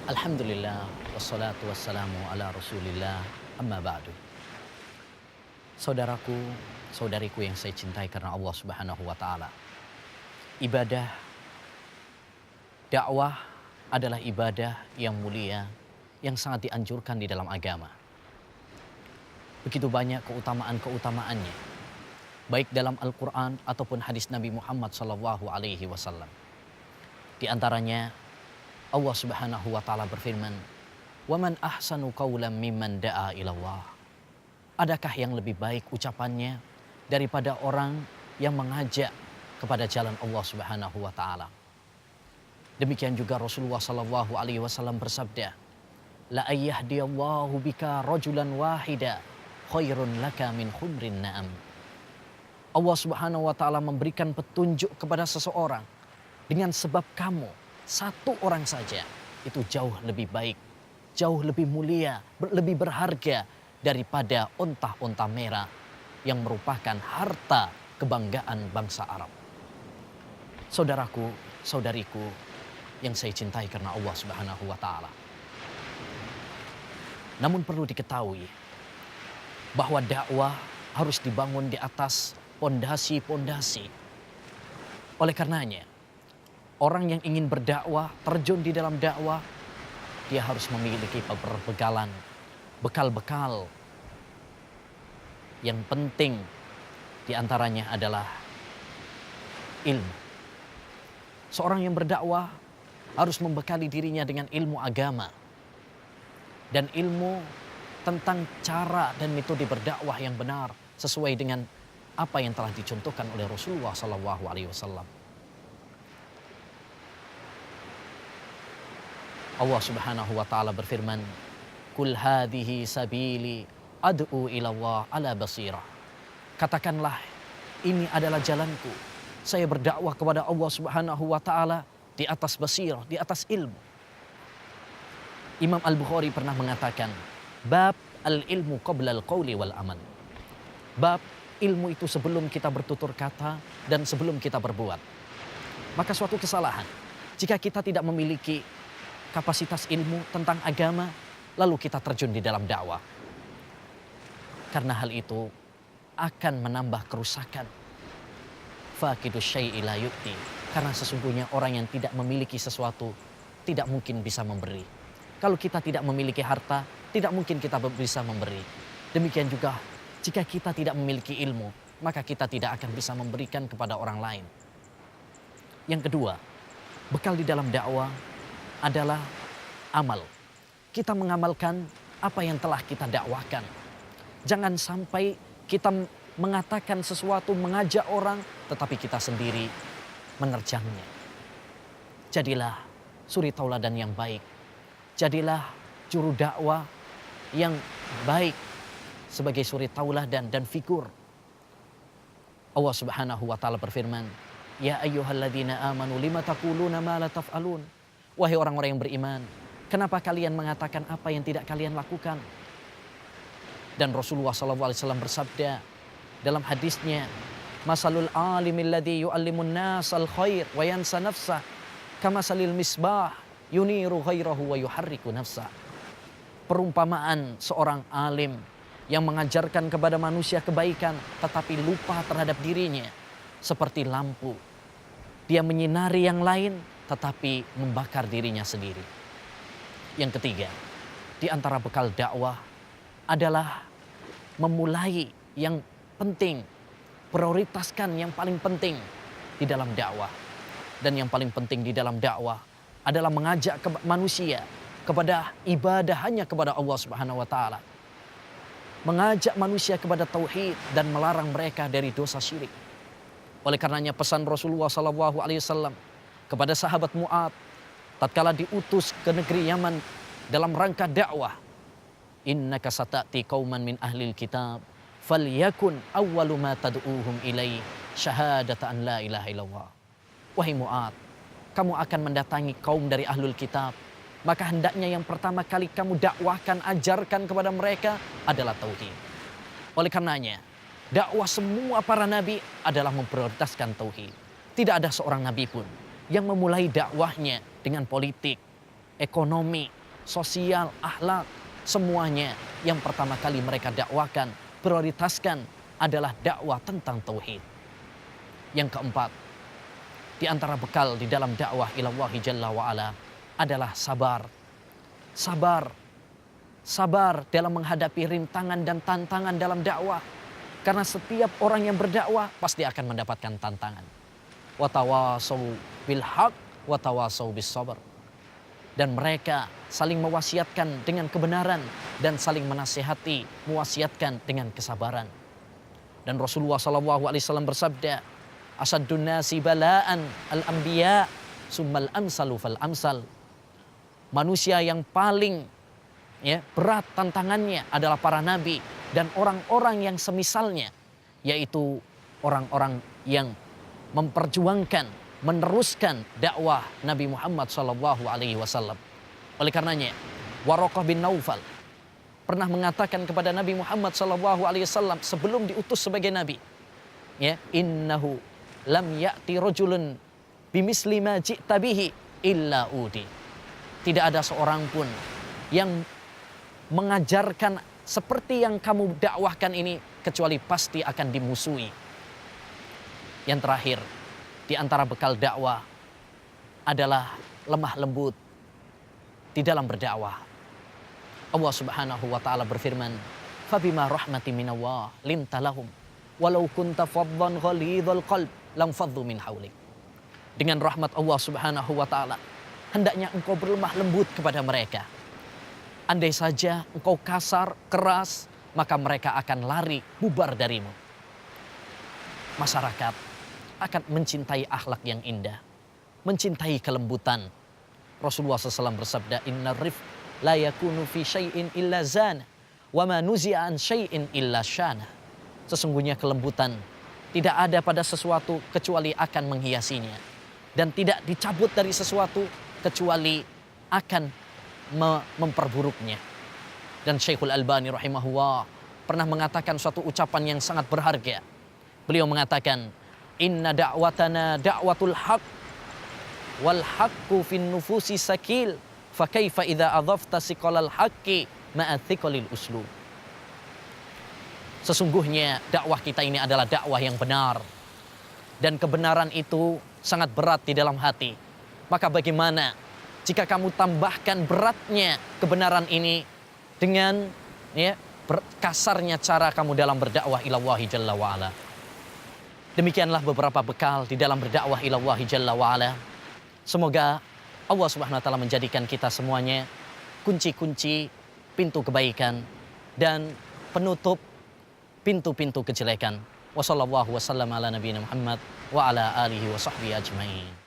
Alhamdulillah, wassalatu wassalamu ala rasulillah, amma ba'du. Saudaraku, saudariku yang saya cintai karena Allah subhanahu wa ta'ala. Ibadah, dakwah adalah ibadah yang mulia, yang sangat dianjurkan di dalam agama. Begitu banyak keutamaan-keutamaannya, baik dalam Al-Quran ataupun hadis Nabi Muhammad SAW. Di antaranya, Allah subhanahu wa ta'ala berfirman, "Waman ahsanu qawlan mimman da'a ilallah." Adakah yang lebih baik ucapannya daripada orang yang mengajak kepada jalan Allah subhanahu wa ta'ala. Demikian juga Rasulullah sallallahu alaihi wasallam bersabda, "La ayyahdiyallahu bika rajulan wahida khairun laka min humrin na'am." Allah subhanahu wa ta'ala memberikan petunjuk kepada seseorang dengan sebab kamu satu orang saja, itu jauh lebih baik, jauh lebih mulia, lebih berharga daripada onta-onta merah yang merupakan harta kebanggaan bangsa Arab. Saudaraku, saudariku yang saya cintai karena Allah subhanahu wa ta'ala. Namun perlu diketahui bahwa dakwah harus dibangun di atas pondasi-pondasi. Oleh karenanya, orang yang ingin berdakwah, terjun di dalam dakwah, dia harus memiliki perbekalan, bekal-bekal yang penting di antaranya adalah ilmu. Seorang yang berdakwah harus membekali dirinya dengan ilmu agama dan ilmu tentang cara dan metode berdakwah yang benar sesuai dengan apa yang telah dicontohkan oleh Rasulullah SAW. Allah subhanahu wa ta'ala berfirman, "Kul hadhihi sabili ad'u ila Allah ala basirah." Katakanlah, ini adalah jalanku. Saya berdakwah kepada Allah subhanahu wa ta'ala di atas basirah, di atas ilmu. Imam Al-Bukhari pernah mengatakan, "Bab al-ilmu qabla al-qawli wal amal." Bab ilmu itu sebelum kita bertutur kata dan sebelum kita berbuat. Maka suatu kesalahan jika kita tidak memiliki kapasitas ilmu tentang agama, lalu kita terjun di dalam dakwah. Karena hal itu akan menambah kerusakan. Faqidu syai'i la yu'ti. Karena sesungguhnya orang yang tidak memiliki sesuatu tidak mungkin bisa memberi. Kalau kita tidak memiliki harta, tidak mungkin kita bisa memberi. Demikian juga jika kita tidak memiliki ilmu, maka kita tidak akan bisa memberikan kepada orang lain. Yang kedua, bekal di dalam dakwah adalah amal. Kita mengamalkan apa yang telah kita dakwahkan. Jangan sampai kita mengatakan sesuatu, mengajak orang, tetapi kita sendiri menerjangnya. Jadilah suri tauladan yang baik. Jadilah juru dakwah yang baik sebagai suri tauladan dan figur. Allah subhanahu wa ta'ala berfirman, "Ya ayyuhalladzina amanu lima taquluna ma la taf'alun." Wahai orang-orang yang beriman, kenapa kalian mengatakan apa yang tidak kalian lakukan? Dan Rasulullah SAW bersabda dalam hadisnya, "Masalul alimil ladzi yu'allimun nas al khair wa yansa nafsah, kamasalil misbah yuniru ghairahu wa yuharriku nafsah." Perumpamaan seorang alim yang mengajarkan kepada manusia kebaikan tetapi lupa terhadap dirinya seperti lampu. Dia menyinari yang lain tetapi membakar dirinya sendiri. Yang ketiga, di antara bekal dakwah adalah memulai yang penting, prioritaskan yang paling penting di dalam dakwah. Dan yang paling penting di dalam dakwah adalah mengajak manusia kepada ibadah hanya kepada Allah Subhanahu wa taala. Mengajak manusia kepada tauhid dan melarang mereka dari dosa syirik. Oleh karenanya pesan Rasulullah SAW kepada sahabat Mu'ad tatkala diutus ke negeri Yaman dalam rangka dakwah, "Innaka sata'ti qauman min ahlil kitab falyakun awwalu ma tad'uuhum ilai syahadata an la ilaha illallah." Wahai Mu'ad, kamu akan mendatangi kaum dari ahlul kitab, maka hendaknya yang pertama kali kamu dakwahkan, ajarkan kepada mereka adalah tauhid. Oleh karenanya, dakwah semua para nabi adalah memprioritaskan tauhid. Tidak ada seorang nabi pun yang memulai dakwahnya dengan politik, ekonomi, sosial, akhlak, semuanya yang pertama kali mereka dakwakan, prioritaskan adalah dakwah tentang tauhid. Yang keempat, di antara bekal di dalam dakwah ilallahi jalla wa'ala adalah sabar. Sabar. Sabar dalam menghadapi rintangan dan tantangan dalam dakwah. Karena setiap orang yang berdakwah pasti akan mendapatkan tantangan. Watawasau bil haq, watawasau bis sabar. Dan mereka saling mewasiatkan dengan kebenaran dan saling menasihati, mewasiatkan dengan kesabaran. Dan Rasulullah SAW bersabda, asaddun nasi bala'an al-anbiya summal amsalu fal amsal. Manusia yang paling berat tantangannya adalah para nabi dan orang-orang yang semisalnya, yaitu orang-orang yang memperjuangkan, meneruskan dakwah Nabi Muhammad SAW. Oleh karenanya, Waraqah bin Naufal pernah mengatakan kepada Nabi Muhammad SAW sebelum diutus sebagai nabi, innahu lam ya'ti rajulun bimisli ma ji'ta bihi illa udi. Tidak ada seorang pun yang mengajarkan seperti yang kamu dakwahkan ini kecuali pasti akan dimusuhi. Yang terakhir, di antara bekal dakwah adalah lemah lembut di dalam berdakwah. Allah Subhanahu wa taala berfirman, "Fabima rahmatin minallah linta lahum walau kunta faddan ghalidhal qalb lam faddu min haulik." Dengan rahmat Allah Subhanahu wa taala, hendaknya engkau berlemah lembut kepada mereka. Andai saja engkau kasar, keras, maka mereka akan lari, bubar darimu. Masyarakat akan mencintai akhlak yang indah, mencintai kelembutan. Rasulullah SAW bersabda, inna rif la yakunu fi syai'in illa zana, wa ma nuzi'a an syai'in illa syana. Sesungguhnya kelembutan tidak ada pada sesuatu kecuali akan menghiasinya. Dan tidak dicabut dari sesuatu kecuali akan memperburuknya. Dan Syekhul Albani rahimahullah pernah mengatakan suatu ucapan yang sangat berharga. Beliau mengatakan, inna da'watana da'watul haq wal haqqu fin nufusi sakil fa kaifa idza adhafta siqalal haqqi ma'a thiqalil uslub. Sesungguhnya dakwah kita ini adalah dakwah yang benar, dan kebenaran itu sangat berat di dalam hati. Maka bagaimana jika kamu tambahkan beratnya kebenaran ini dengan kasarnya cara kamu dalam berdakwah ilallahi jalla wa'ala. Demikianlah beberapa bekal di dalam berdakwah ilallahi jalla wa'ala. Semoga Allah Subhanahu wa taala menjadikan kita semuanya kunci-kunci pintu kebaikan dan penutup pintu-pintu kejelekan. Wassallallahu wasallam ala nabiyina Muhammad wa ala alihi wa sahbihi ajmain.